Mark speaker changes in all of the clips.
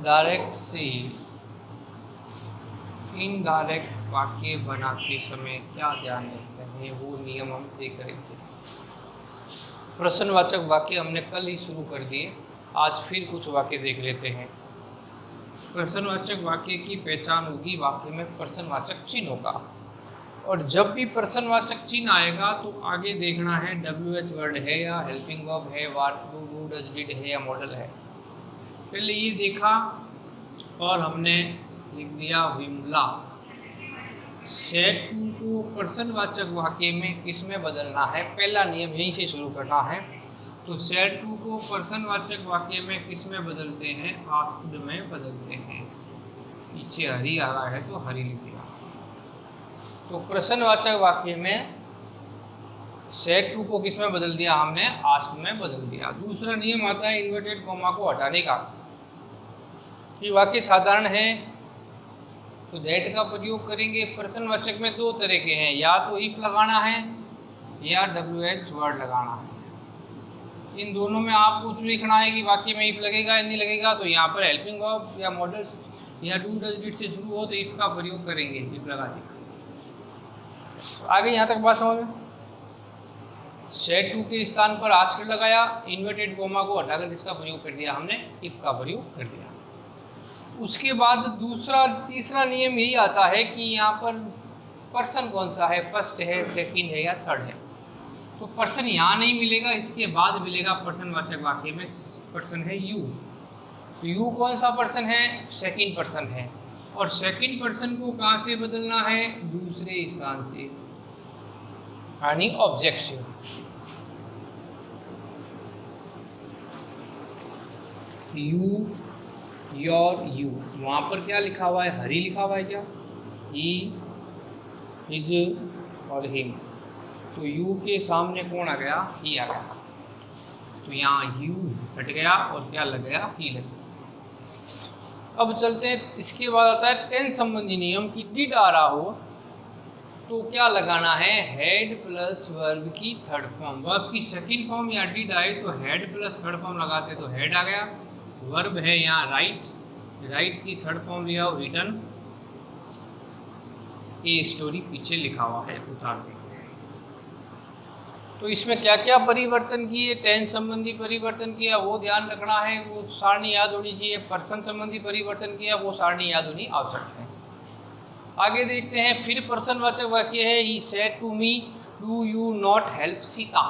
Speaker 1: Direct से indirect वाक्य बनाते समय क्या ध्यान रखते हैं, वो नियम हम देख रहे थे। प्रश्नवाचक वाक्य हमने कल ही शुरू कर दिए, आज फिर कुछ वाक्य देख लेते हैं। प्रश्नवाचक वाक्य की पहचान होगी वाक्य में प्रश्नवाचक चिन्ह होगा, और जब भी प्रश्नवाचक चिन्ह आएगा तो आगे देखना है WH वर्ड है या हेल्पिंग वर्ब है, व्हाट डू डज डिड है या मॉडल है। पहले ये देखा और हमने लिख दिया विमला। सेट टू को प्रश्नवाचक वाक्य में किस में बदलना है, पहला नियम यहीं से शुरू करना है। तो सेट टू को प्रश्नवाचक वाक्य में किस में बदलते हैं, आस्क्ड में बदलते हैं। पीछे हरी आ रहा है तो हरी लिख दिया। तो प्रश्नवाचक वाक्य में सेट टू को किस में बदल दिया हमने, आस्क्ड में बदल दिया। दूसरा नियम आता है इन्वर्टेड कॉमा को हटाने का। ये वाक्य साधारण है तो दैट का प्रयोग करेंगे। प्रश्नवाचक में दो तरह के हैं, या तो इफ लगाना है या WH वर्ड लगाना है। इन दोनों में आपको कुछ लिखना है कि वाक्य में इफ लगेगा या नहीं लगेगा। तो यहाँ पर हेल्पिंग वर्ब या मॉडल्स या डू डज डिड से शुरू हो तो इफ का प्रयोग करेंगे, इफ लगा दिया। आगे यहाँ तक बात समझ में। सेट टू के स्थान पर आस्क्ड लगाया, इन्वर्टेड कोमा को हटाकर किसका प्रयोग कर दिया हमने, इफ का प्रयोग कर दिया। उसके बाद तीसरा नियम यही आता है कि यहाँ पर पर्सन कौन सा है, फर्स्ट है, सेकंड है या थर्ड है। तो पर्सन यहाँ नहीं मिलेगा, इसके बाद मिलेगा प्रश्नवाचक वाक्य में। पर्सन है यू, तो यू कौन सा पर्सन है, सेकंड पर्सन है। और सेकंड पर्सन को कहाँ से बदलना है, दूसरे स्थान से, यानी ऑब्जेक्ट से। यू, योर, यू, वहाँ पर क्या लिखा हुआ है, हरी लिखा हुआ है क्या, ही, हिज और हिम। तो यू के सामने कौन आ गया, ही आ गया। तो यहाँ यू हट गया और क्या लग गया, ही लग गया। अब चलते हैं, इसके बाद आता है टेंस संबंधी नियम की डिड आ रहा हो तो क्या लगाना है, हेड प्लस वर्ब की थर्ड फॉर्म। वर्ब की सेकंड फॉर्म या डिड आए तो हेड प्लस थर्ड फॉर्म लगाते तो हेड आ गया। वर्ब है यहाँ राइट, राइट की थर्ड फॉर्म लिया हो रिटन। ए स्टोरी पीछे लिखा हुआ है, उतार देंगे। तो इसमें क्या क्या परिवर्तन किए, टेंस संबंधी परिवर्तन किया वो ध्यान रखना है, वो सारणी याद होनी चाहिए। पर्सन संबंधी परिवर्तन किया वो सारणी याद होनी आवश्यक है। आगे देखते हैं, फिर प्रश्नवाचक वाक्य है he said to me do you not help Sita.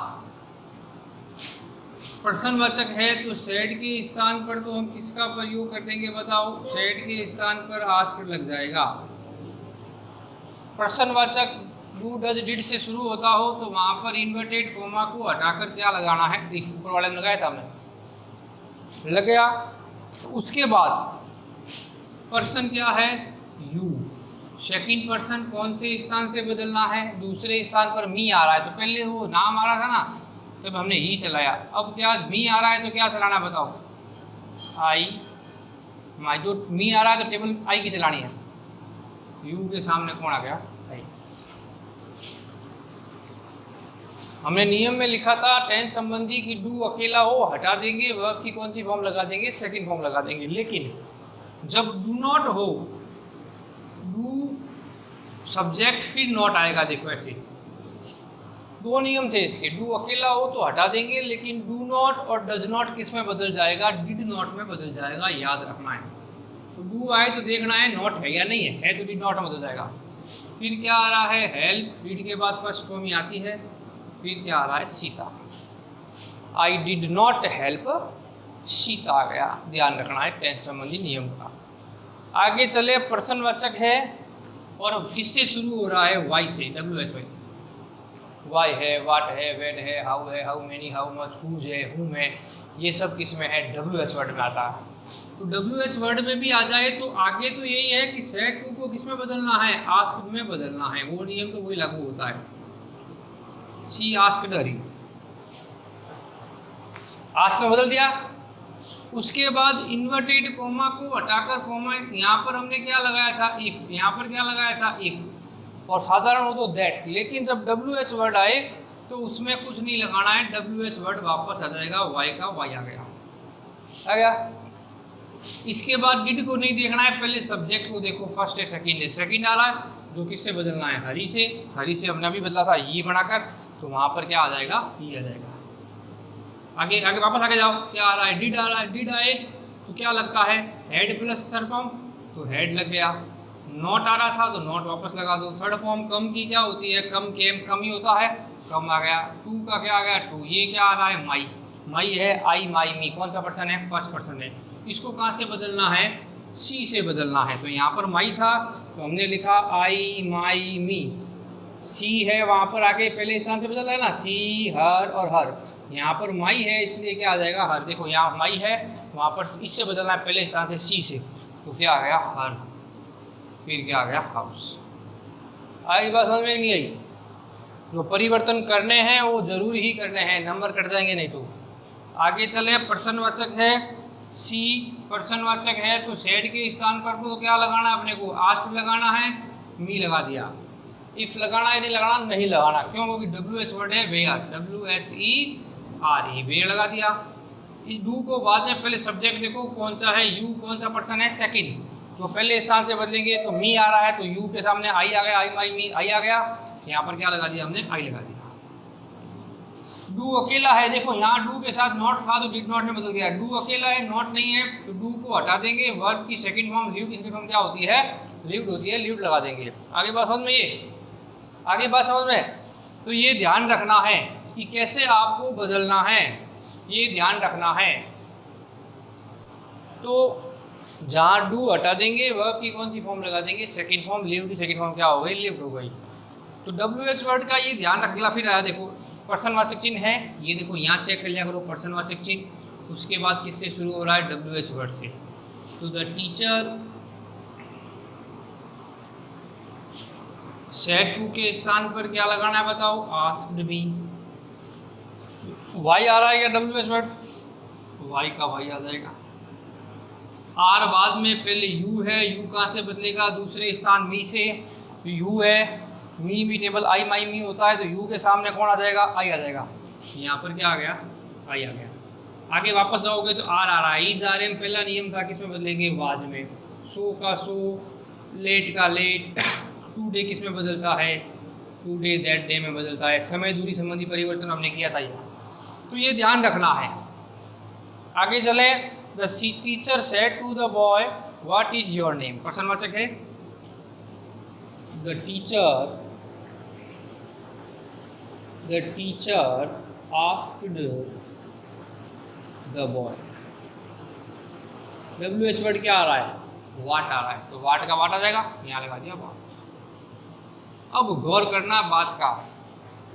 Speaker 1: प्रश्नवाचक है तो सेड के स्थान पर तो हम किसका प्रयोग कर देंगे बताओ, सेड के स्थान पर आस्क्ड लग जाएगा। प्रश्नवाचक डू डज डिड से शुरू होता हो तो वहाँ पर इन्वर्टेड कोमा को हटाकर क्या लगाना है, ऊपर वाले में लगाया था हमने, लग गया। उसके बाद पर्सन क्या है, यू। सेकंड पर्सन कौन से स्थान से बदलना है, दूसरे स्थान पर मी आ रहा है। तो पहले वो नाम आ रहा था ना, तब हमने ही चलाया। अब क्या मी आ रहा है तो क्या चलाना बताओ, आई। जो मी आ रहा है तो टेबल आई की चलानी है। यू के सामने कौन आ गया, आई। हमने नियम में लिखा था टेंस संबंधी की डू अकेला हो हटा देंगे, वर्ब की कौन सी फॉर्म लगा देंगे, सेकंड फॉर्म लगा देंगे। लेकिन जब डू नॉट हो, डू सब्जेक्ट फिर नॉट आएगा। देखो ऐसे दो नियम थे इसके, डू अकेला हो तो हटा देंगे, लेकिन डू नॉट और डज नॉट किस में बदल जाएगा, डिड नॉट में बदल जाएगा, याद रखना है। तो डू आए तो देखना है नॉट है या नहीं है तो डिड नॉट में बदल जाएगा। फिर क्या आ रहा है, हेल्प, डिड के बाद फर्स्ट फॉर्म ही आती है। फिर क्या आ रहा है, Sita, I did not help Sita आ गया। ध्यान रखना है टेंस संबंधी नियम का। आगे चले, प्रश्नवाचक है और किससे शुरू हो रहा है, वाई से, WH वाई। वाई है, वाट है, वेन है, हाउ है, how many, how much, whose है, हुम है, ये सब किस में है, WH वर्ड में आता है। तो WH वर्ड में भी आ जाए तो आगे तो यही है कि सेड टू को किस में बदलना है, आस्क्ड में बदलना है। वो नियम तो वही लागू होता है। शी आस्क्ड हरी, आस्क्ड में बदल दिया। उसके बाद इन्वर्टेड कोमा को हटाकर कोमा, यहाँ पर हमने क्या लगाया था, इफ। यहाँ पर क्या लगाया था, इफ। और साधारण हो तो दैट। लेकिन जब WH वर्ड आए तो उसमें कुछ नहीं लगाना है, WH वर्ड वापस आ जाएगा, वाई का वाई आ गया। इसके बाद डिड को नहीं देखना है, पहले सब्जेक्ट को देखो, फर्स्ट है सेकंड है, सेकंड आ रहा है जो किससे बदलना है, हरी से। हरी से हमने अभी बदला था ये बनाकर, तो वहाँ पर क्या आ जाएगा, ये आ जाएगा। आगे आगे वापस आगे जाओ, क्या आ रहा है, डिड आ रहा है, डिड आए तो क्या लगता है, हेड प्लस थर्ड फॉर्म, तो हेड लग गया। नॉट आ रहा था तो नॉट वापस लगा दो। थर्ड फॉर्म कम की क्या होती है, कम केम कम ही होता है, कम आ गया। टू का क्या आ गया, टू। ये क्या आ रहा है, माई, माई है, आई माई मी, कौन सा पर्सन है, फर्स्ट पर्सन है। इसको कहाँ से बदलना है, सी से बदलना है। तो यहाँ पर माई था तो हमने लिखा आई माई मी, सी है वहाँ पर आके पहले स्थान से बदलना है ना, सी हर और हर। यहाँ पर माई है इसलिए क्या आ जाएगा, हर। देखो यहाँ माई है, वहाँ पर इससे बदलना है पहले स्थान से सी से, तो क्या आ गया, हर। फिर क्या आ गया, हाउस। आई बात समझ में नहीं आई? जो परिवर्तन करने हैं वो जरूरी ही करने हैं, नंबर कट जाएंगे नहीं तो। आगे चले, पर्सनवाचक है सी, पर्सनवाचक है तो सेड के स्थान पर तो क्या लगाना है अपने को, आस्क लगाना है, मी लगा दिया। इफ लगाना है, नहीं लगाना, नहीं लगाना, क्यों, क्योंकि डब्ल्यू एच वर्ड है, वेयर, WHERE, वेयर लगा दिया। इस डू को बाद में, पहले सब्जेक्ट देखो कौन सा है, यू कौन सा पर्सन है, सेकंड, तो पहले स्थान से बदलेंगे तो मी आ रहा है तो यू के सामने आई आ गया, आई माई मी, आई आ गया। यहाँ पर क्या लगा दिया हमने, आई लगा दिया। डू अकेला है, देखो यहाँ डू के साथ नॉट था तो डिड नॉट में बदल गया। डू अकेला है, नॉट नहीं है, तो डू को हटा देंगे। वर्ब की सेकंड फॉर्म, लिव की सेकंड फॉर्म क्या होती है, लिव्ड होती है, लिव्ड लगा देंगे। आगे बात समझ में, ये आगे बात समझ में। तो ये ध्यान रखना है कि कैसे आपको बदलना है, ये ध्यान रखना है। तो जहाँ डू हटा देंगे वर्ब की कौन सी फॉर्म लगा देंगे, सेकंड फॉर्म, लिव्ड की सेकंड फॉर्म क्या हो गई, लिव्ड हो गई। तो WH वर्ड का ये ध्यान रखना। फिर आया देखो पर्सनवाचक चिन्ह है, ये देखो यहाँ चेक कर लिया करो, पर्सनवाचक चिन्ह। उसके बाद किससे शुरू हो रहा है, WH वर्ड से। तो द टीचर सेड टू के स्थान पर क्या लगाना है बताओ, आस्क्ड मी। वाई आ रहा है क्या WH वर्ड, वाई का वाई आ जाएगा। आर बाद में, पहले यू है, यू कहाँ से बदलेगा, दूसरे स्थान मी से, तो यू है, मी भी टेबल आई माई मी होता है, तो यू के सामने कौन आ जाएगा, आई आ जाएगा। यहाँ पर क्या आ गया, आई आ गया। आगे वापस जाओगे तो आर आ रहा है, ई जा रहे हैं, पहला नियम था किस में बदलेंगे, वाज में। सो का सो, लेट का लेट, टू डे किस में बदलता है, टू डे दैट डे में बदलता है। समय दूरी संबंधी परिवर्तन हमने किया था ये, तो ये ध्यान रखना है। आगे चले, the teacher said to the boy what is your name, पर्सनवाचक है। The teacher asked the boy. WH word क्या आ रहा है, वाट आ रहा है, तो वाट का वाट आ जाएगा, यहाँ लगा दिया वाट। अब गौर करना बात का,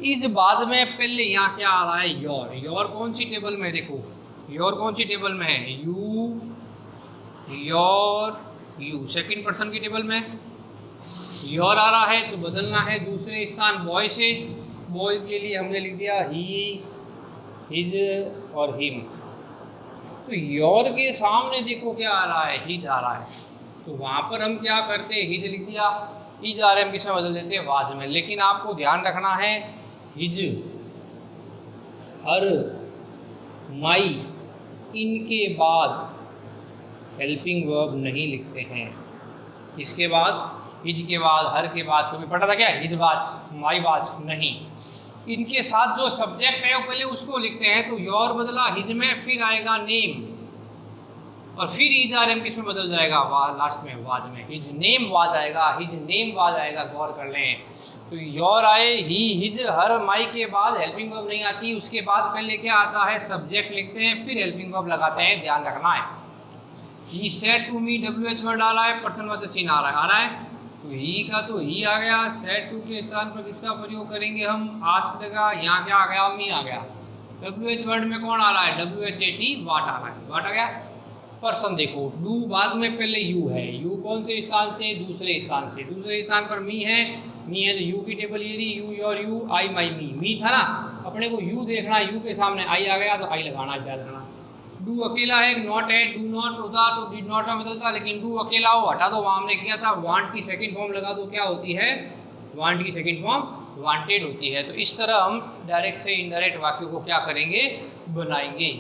Speaker 1: इस बाद में पहले यहाँ क्या आ रहा है, योर। योर कौन सी टेबल में, देखो योर कौन सी टेबल में है, you, your, you second person की टेबल में योर आ रहा है, तो बदलना है दूसरे स्थान बॉय से। बॉय के लिए हमने लिख दिया ही, हिज और हिम। तो योर के सामने देखो क्या आ रहा है, हिज आ रहा है, तो वहाँ पर हम क्या करते हैं, हिज लिख दिया। हिज आ रहे हम किसमें बदल देते हैं, वाज में। लेकिन आपको ध्यान रखना है, हिज, हर, माई, इनके बाद हेल्पिंग वर्ब नहीं लिखते हैं। किसके बाद, हिज के बाद, हर के बाद। कभी पढ़ा था क्या, हिज वाज, माई वाज, नहीं। इनके साथ जो सब्जेक्ट है वो पहले उसको लिखते हैं, तो योर बदला हिज में, फिर आएगा नेम, और फिर हिज आ रहे हम किसमें बदल जाएगा, वाज, लास्ट में वाज में, हिज नेम वाज आएगा, हिज नेम वाज आएगा। गौर कर लें, तो योर आए, ही, हिज, हर, माई के बाद हेल्पिंग वर्ब नहीं आती, उसके बाद पहले क्या आता है, सब्जेक्ट लिखते हैं, फिर हेल्पिंग वर्ब लगाते हैं, ध्यान रखना है। He said to me, WH word आ रहा है, पर्सनवाचक चिन्ह आ रहा है, तो ही का तो ही आ गया। सेड टू के स्थान पर किसका प्रयोग करेंगे हम, आस्क्ड का। यहाँ क्या आ गया, मी आ गया। WH वर्ड में कौन आ रहा है, WHAT, वाट आ रहा है, वाट आ गया। पर्सन देखो, डू बाद में पहले यू है, यू कौन से स्थान से, दूसरे स्थान से। दूसरे स्थान पर मी है, तो यू की टेबल ये रही, यू योर यू, आई माई मी। मी था ना, अपने को यू देखना है, यू के सामने आई आ गया तो आई लगाना, याद रखना। डू अकेला है, नॉट है, डू नॉट होता तो डिड नॉट में बदलता, लेकिन डू अकेला हो, हटा दो, वहाँ हमने किया था। वांट की सेकंड फॉर्म लगा दो, क्या होती है, वांट की सेकंड फॉर्म वांटेड होती है। तो इस तरह हम डायरेक्ट से इनडायरेक्ट वाक्यों को क्या करेंगे, बनाएंगे।